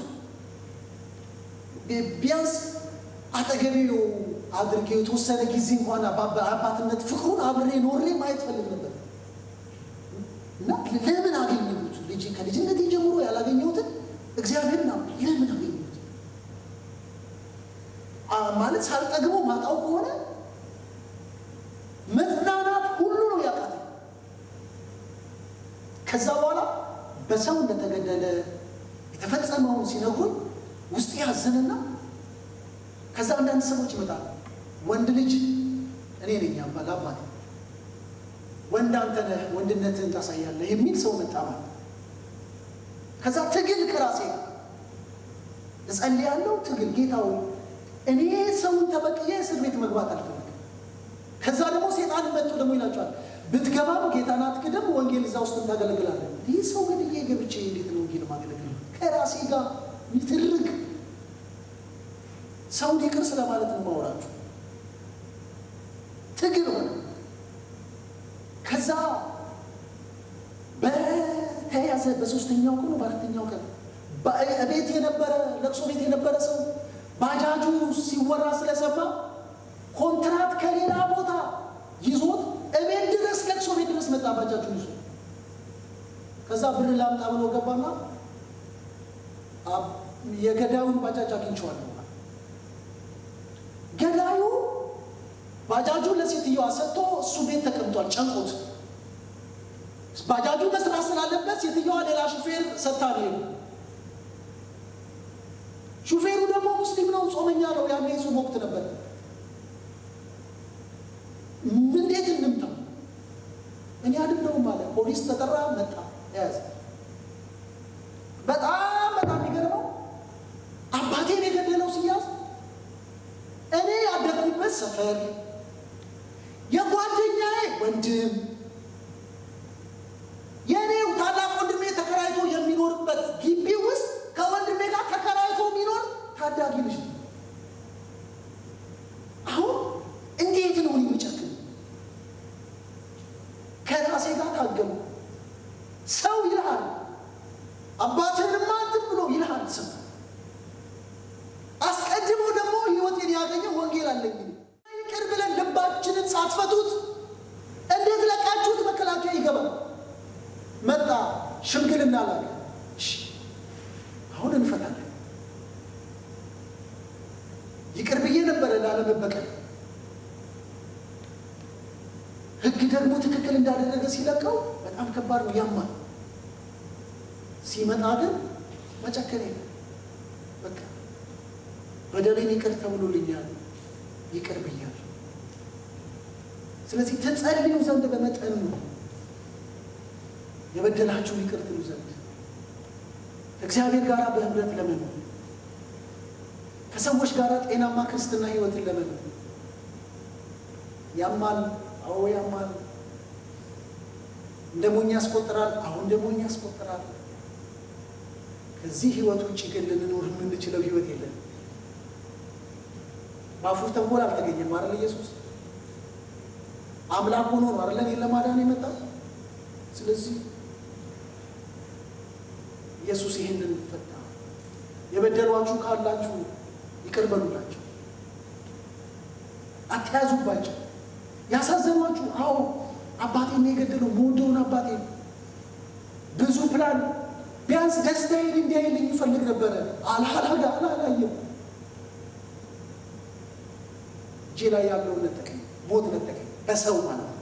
ቢያንስ አጠገቤው አድርጌ የተወሰነ ጊዜ እንኳን አባትነት ፍቅሩን አብሬ ኖሬ ማየት ፈልግ ነበር እና ለምን አገኘሁት? ከልጅነቴ ጀምሮ ያላገኘሁትን እግዚአብሔርን ለምን አገኘሁት ማለት ሳልጠግበው ማጣው ከሆነ መጽናናት ሁሉ ነው ያቃተኝ። ከዛ በኋላ በሰው እንደተገደለ የተፈጸመውን ሲነግሩኝ ውስጥ ያዘንና ከዛ አንዳንድ ሰዎች ይመጣሉ። ወንድ ልጅ እኔ ነኝ አባቴ፣ ወንድ አንተ ነህ፣ ወንድነትህን ታሳያለህ የሚል ሰው መጣ ማለት። ከዛ ትግል ከራሴ እጸልያለሁ። ትግል ጌታው እኔ ሰውን ተበቅዬ እስር ቤት መግባት አልፈልግም። ከዛ ደግሞ ሴጣን መጥቶ ደግሞ ይላቸዋል ብትገባም ጌታን አትክድም፣ ወንጌል እዛ ውስጥ ታገለግላለህ። ይህ ሰው ገድዬ ገብቼ እንዴት ነው ወንጌል ማገለግል? ከራሴ ጋር ይትርግ ሰው ይቅር ስለማለት ነው ማውራችሁ። ትግል ሆነ። ከዛ በተያዘ በሶስተኛው ቀን በአራተኛው ቀን ቤት የነበረ ለቅሶ ቤት የነበረ ሰው ባጃጁ ሲወራ ስለሰማ ኮንትራት ከሌላ ቦታ ይዞት እቤት ድረስ ለቅሶ ቤት ድረስ መጣ ባጃጁ ይዞ። ከዛ ብር ላምጣ ብሎ ገባና የገዳዩን ባጃጅ አግኝቼዋለሁ። ገዳዩ ባጃጁ ለሴትዮዋ ሰጥቶ እሱ ቤት ተቀምጧል ጨንቆት። ባጃጁ መስራት ስላለበት ሴትዮዋ ሌላ ሹፌር ሰጥታ ነው። ሹፌሩ ደግሞ ሙስሊም ነው፣ ጾመኛ ነው። ያኔ ፖሊስ ተጠራ፣ መጣ፣ ያዘ። በጣም የሚገርመው አባቴን የገደለው ሲያዝ እኔ ያደግኩበት ሰፈር የጓደኛዬ ወንድም የኔው ታላቅ ወንድሜ ተከራይቶ የሚኖርበት ግቢ ውስጥ ከወንድሜ ጋር ተከራይቶ የሚኖር ታዳጊ ልጅ ነው። አሁን እንዴት ነው የሚጨክነው? ከራሴ ጋር ታገሉ። ሰው ይልሃል አባትህንማ እንትን ብሎ ይልሃል። ሰው አስቀድሞ ደግሞ ህይወቴን ያገኘው ወንጌል አለኝ። ይቅር ብለን ልባችንን ሳትፈቱት እንዴት ለቃችሁት? መከላከያ ይገባል። መጣ፣ ሽምግልና ላከ። እሺ አሁን እንፈታለን። ይቅር ብዬ ነበረ ላለመበቀል። ህግ ደግሞ ትክክል እንዳደረገ ሲለቀው በጣም ከባድ ነው፣ ያማል። ሲመጣ ግን መጨከን የለም። በቃ በደሌን ይቅር ተብሎልኛል፣ ይቅር ብያለሁ። ስለዚህ ተጸልዩ ዘንድ በመጠን ነው የበደላችሁ ይቅር ትሉ ዘንድ ከእግዚአብሔር ጋር በህብረት ለመኖር ከሰዎች ጋር ጤናማ ክርስትና ህይወትን ለመኖር ያማል። አዎ ያማል። እንደ ሞኝ ያስቆጥራል። አሁን እንደ ሞኝ ያስቆጥራል። ከዚህ ህይወት ውጭ ግን ልንኖር የምንችለው ህይወት የለም። ባፉ ተንኮል አልተገኘም አይደል? ኢየሱስ አምላክ ሆኖ ነው አይደል እኔን ለማዳን የመጣው። ስለዚህ ኢየሱስ ይሄንን ፈታ። የበደሏችሁ ካላችሁ ይቅር በሉላቸው፣ አትያዙባቸው። ያሳዘኗችሁ አዎ አባቴን የገደለው መወደውን አባቴ ብዙ ፕላን ቢያንስ ደስታዬን እንዲያይልኝ ይፈልግ ነበረ። አላላየም። እጄ ላይ ያለውን ነጠቀኝ፣ ሞት ነጠቀኝ፣ በሰው ማለት ነው።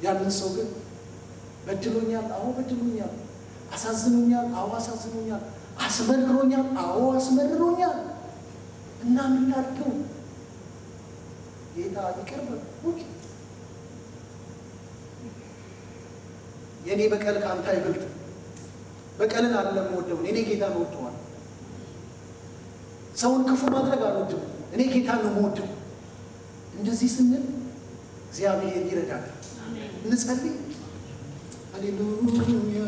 ያንን ሰው ግን በድሎኛል፣ አዎ በድሎኛል። አሳዝኖኛል፣ አዎ አሳዝኖኛል። አስመርሮኛል፣ አዎ አስመርሮኛል። እና ምን ላድርገው? ጌታ ይቅር በል። የኔ በቀል ከአንተ አይበልጥም። በቀልን አይደለም ወደውን፣ እኔ ጌታ ነው ወደዋል። ሰውን ክፉ ማድረግ አልወድም፣ እኔ ጌታ ነው ወደው። እንደዚህ ስንል እግዚአብሔር ይረዳል። እንጸልይ። ሃሌሉያ